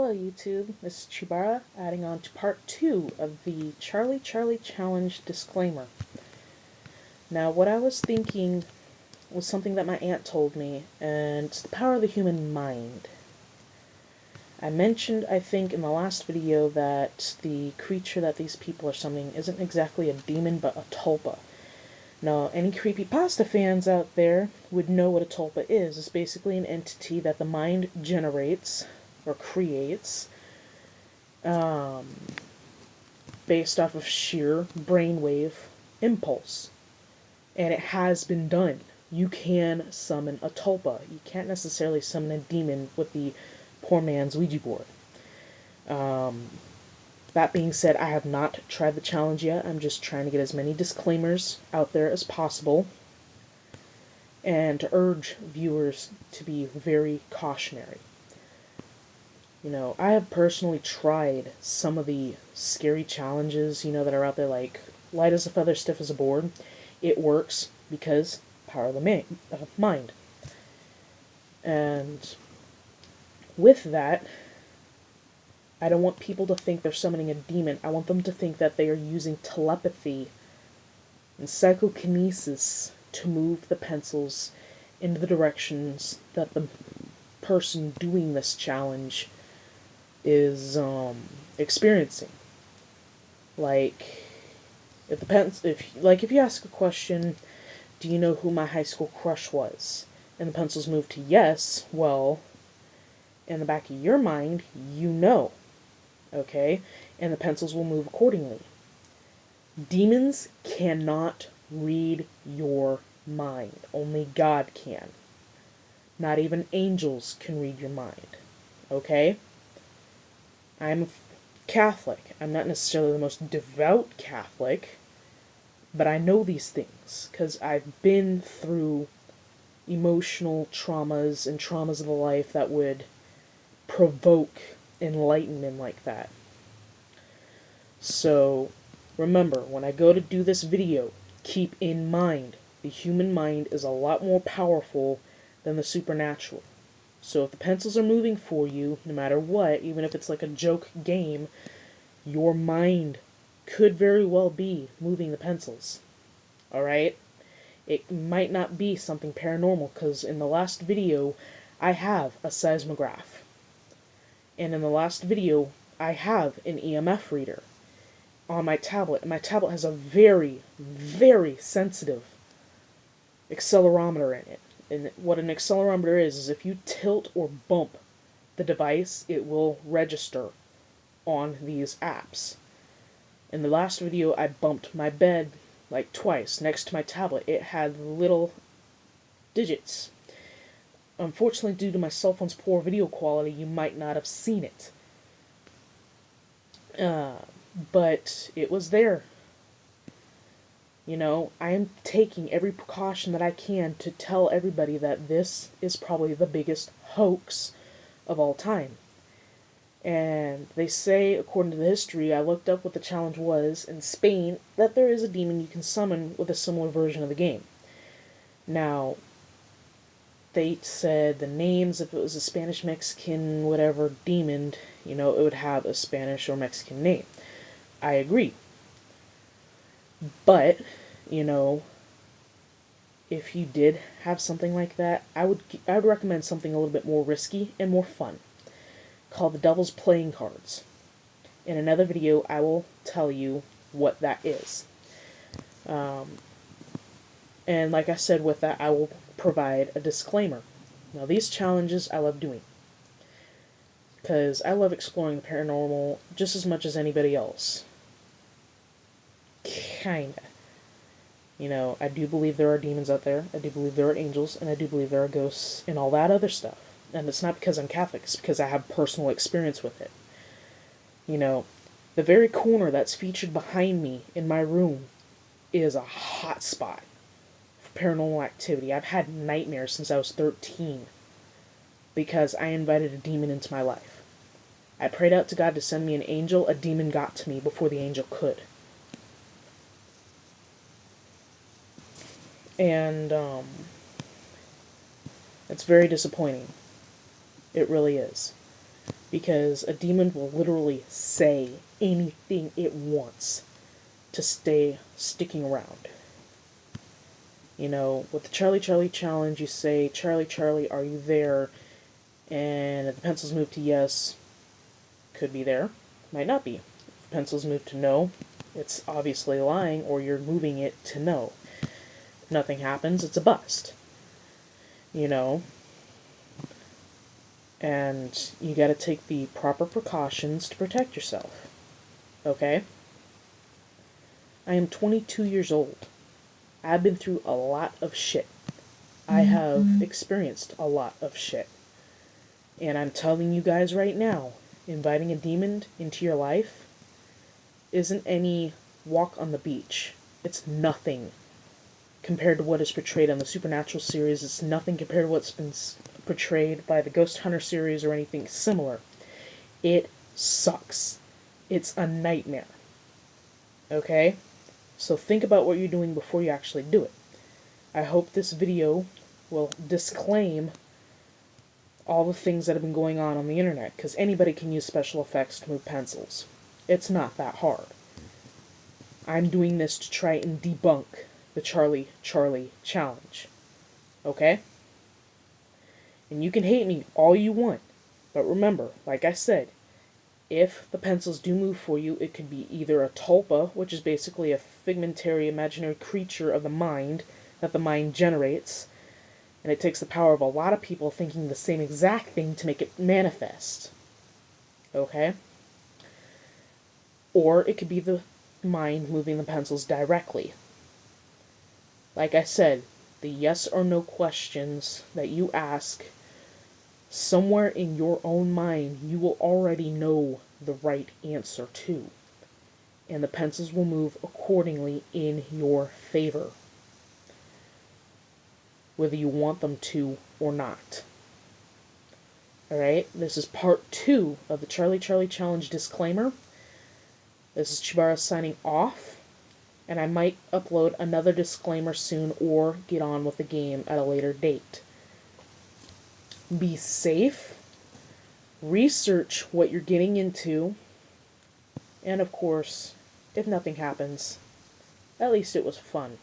Hello YouTube, this is Chibara, adding on to part 2 of the Charlie Charlie Challenge disclaimer. Now what I was thinking was something that my aunt told me, and it's the power of the human mind. I mentioned, I think, in the last video that the creature that these people are summoning isn't exactly a demon, but a tulpa. Now, any creepypasta fans out there would know what a tulpa is. It's basically an entity that the mind generates or creates based off of sheer brainwave impulse. And it has been done. You can summon a tulpa. You can't necessarily summon a demon with the poor man's Ouija board. That being said, I have not tried the challenge yet. I'm just trying to get as many disclaimers out there as possible and to urge viewers to be very cautionary. You know, I have personally tried some of the scary challenges, that are out there, like light as a feather, stiff as a board. It works because power of the mind. And with that, I don't want people to think they're summoning a demon. I want them to think that they are using telepathy and psychokinesis to move the pencils into the directions that the person doing this challenge is experiencing. Like, it depends. If you ask a question, do you know who my high school crush was? And the pencils move to yes, well, in the back of your mind, you know. Okay? And the pencils will move accordingly. Demons cannot read your mind. Only God can. Not even angels can read your mind. Okay? I'm Catholic. I'm not necessarily the most devout Catholic, but I know these things because I've been through emotional traumas and traumas of the life that would provoke enlightenment like that. So, remember, when I go to do this video, keep in mind, the human mind is a lot more powerful than the supernatural. So if the pencils are moving for you, no matter what, even if it's like a joke game, your mind could very well be moving the pencils. Alright? It might not be something paranormal, because in the last video, I have a seismograph. And in the last video, I have an EMF reader on my tablet. And my tablet has a very, very sensitive accelerometer in it. And what an accelerometer is if you tilt or bump the device, it will register on these apps. In the last video, I bumped my bed like twice next to my tablet. It had little digits. Unfortunately, due to my cell phone's poor video quality, you might not have seen it. But it was there. I am taking every precaution that I can to tell everybody that this is probably the biggest hoax of all time. And they say, according to the history, I looked up what the challenge was in Spain, that there is a demon you can summon with a similar version of the game. Now, they said the names, if it was a Spanish, Mexican, whatever demon, it would have a Spanish or Mexican name. I agree. But, if you did have something like that, I would recommend something a little bit more risky and more fun, called the Devil's Playing Cards. In another video, I will tell you what that is. And like I said, with that, I will provide a disclaimer. Now, these challenges I love doing, because I love exploring the paranormal just as much as anybody else. Kinda. I do believe there are demons out there, I do believe there are angels, and I do believe there are ghosts, and all that other stuff. And it's not because I'm Catholic, it's because I have personal experience with it. The very corner that's featured behind me in my room is a hot spot for paranormal activity. I've had nightmares since I was 13 because I invited a demon into my life. I prayed out to God to send me an angel, a demon got to me before the angel could. And it's very disappointing. It really is. because a demon will literally say anything it wants to stay sticking around. You know, with the Charlie Charlie challenge, you say, Charlie Charlie, are you there? And if the pencils move to yes, could be there, might not be. If the pencils move to no, it's obviously lying, or you're moving it to no. If nothing happens, it's a bust. You know? And you gotta take the proper precautions to protect yourself. Okay? I am 22 years old. I've been through a lot of shit. I have experienced a lot of shit. And I'm telling you guys right now, inviting a demon into your life isn't any walk on the beach. It's nothing compared to what is portrayed on the Supernatural series. It's nothing compared to what's been portrayed by the Ghost Hunter series or anything similar. It sucks. It's a nightmare. Okay? So think about what you're doing before you actually do it. I hope this video will disclaim all the things that have been going on the internet, because anybody can use special effects to move pencils. It's not that hard. I'm doing this to try and debunk the Charlie Charlie challenge. Okay? And you can hate me all you want, but remember, like I said, if the pencils do move for you, it could be either a tulpa, which is basically a figmentary imaginary creature of the mind that the mind generates, and it takes the power of a lot of people thinking the same exact thing to make it manifest. Okay? Or it could be the mind moving the pencils directly. Like I said, the yes or no questions that you ask, somewhere in your own mind, you will already know the right answer to. And the pencils will move accordingly in your favor, whether you want them to or not. Alright, this is part 2 of the Charlie Charlie Challenge disclaimer. This is Chibara signing off, and I might upload another disclaimer soon or get on with the game at a later date. Be safe, research what you're getting into, and of course, if nothing happens, at least it was fun.